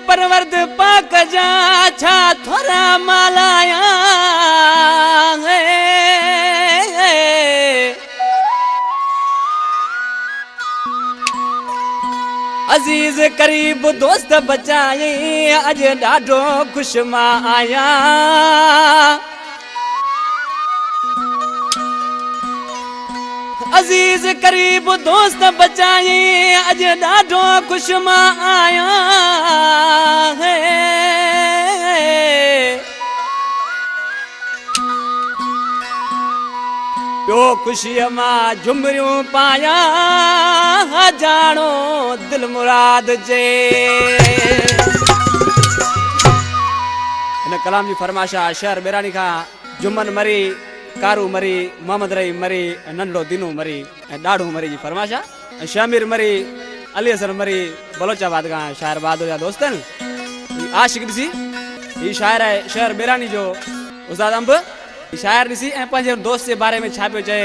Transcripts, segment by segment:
परवर्द पाक जा छा थोरा मालाया अजीज करीब दोस्त बचाए अज ॾाढो खुश मां आया अजीज करीब दोस्त बचाए अज ॾाढो खुश मां आया प्यो खुशीअ मां झुमरियूं पाया जानो दिल मुराद जे इन कलाम जी फरमाशा शहर बेरानी का जुमन मरी कारू मरी मोहम्मद रही मरी नंढो दिनू मरी डाढ़ू मरी जी फरमाशा शामिर मरी अली हसन मरी बलोचाबाद का शायर बहादुर जा दोस्तन आशिक सी ये शायर है शहर बेरानी जो उस्ताद अंब शायर ॾिसी ऐं पंहिंजे दोस्त जे बारे में छा पियो चए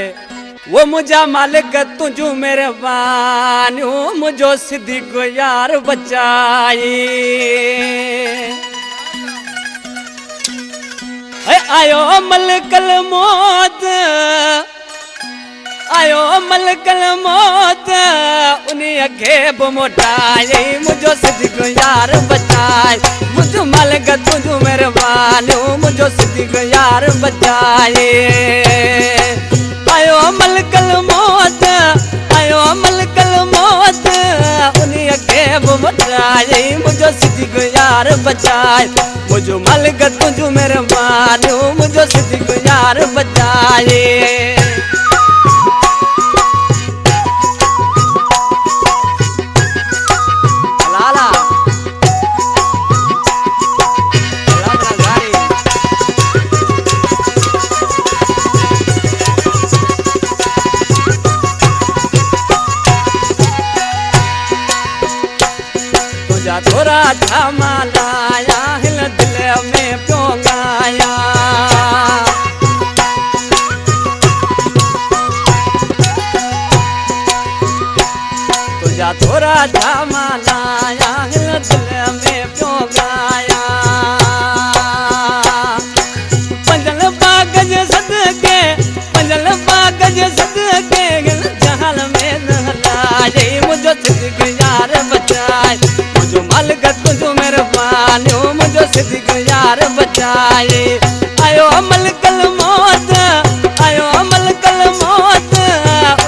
वो मुंहिंजा मालिक तुंहिंजूं महिरबानियूं मुंहिंजो सिद्दीक़ यार बचाई आयो मलकल मौत आयो मलकल मौत उन्हीं खे बि मोटाई मुंहिंजो सिद्दीक़ यार बचाई मुंहिंजो मालिक तुंहिंजूं महिरबानियूं मुंहिंजो सिद्दीक़ यार बचाए आयो मलकल मौत आयो मलकल मौत उन्हीं खे बि मोटाई मुंहिंजो सिद्दीक़ यार बचाए मुंहिंजो मालिक तुंहिंजूं महिरबानियूं मुंहिंजो सिद्दीक़ यार बचाए थोरा था मालाया हिल दिल में प्यो गाया तुझा थोरा था मालाया हिल दिल में प्यो गाया पंजल बागज सदके पंजल बागज सदके जहाल में नहलाए मुझो सिद्दीक़ यार बचाए मुझो मालिक तुझो महिरबानियूं मुझो सिद्दीक़ यार बचाए आयो मलकल मौत आयो मलकल मौत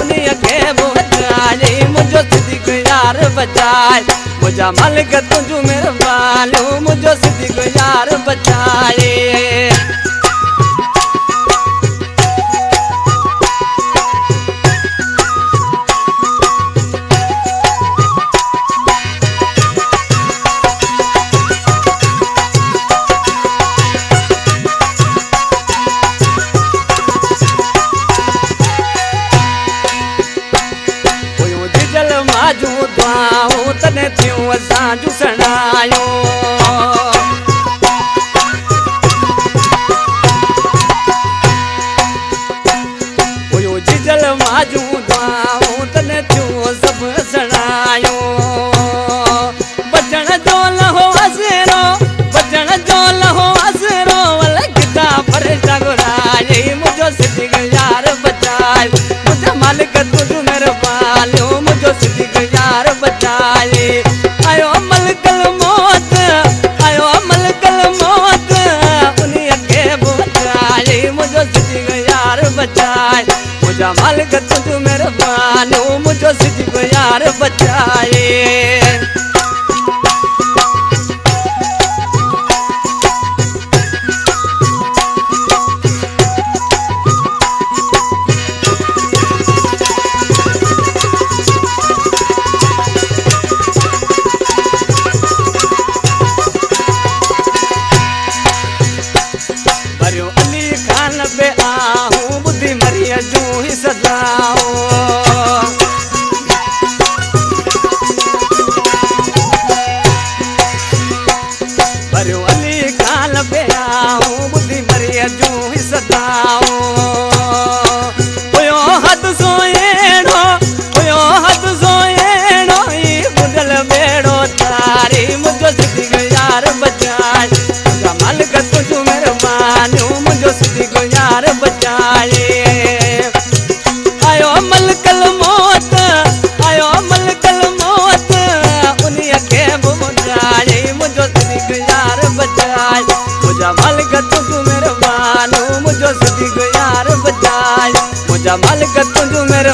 उन्हीं खे बि बचाए मुझो सिद्दीक़ यार बचाए मुझा मालिक तुझो महिरबानियूं मुझो सिद्दीक़ यार बचाए तने थियूं असां जूं सणायूं हुयो जिजल माजूं दुआऊं तने थियूं सभु सणायूं बचण जो लहो असरो बचण जो लहो असरो किथा फरिश्ता घुराए मुंहिंजो सिद्दीक़ यार बचाए मुंहिंजा मालिक तुंहिंजूं महिरबानियूं मुंहिंजो सिद्दीक़ यार बचाए आयो मलकल मौत आयो मलकल मौत उन्हीं खे बि बचाए मुंहिंजो सिद्दीक़ यार बचाए मुंहिंजा मालिक तुंहिंजूं महिरबानियूं मुंहिंजो सिद्दीक़ यार बचाए मुझो सिद्दीक़ यार बचाए मुझा मालिक तुझ मेरे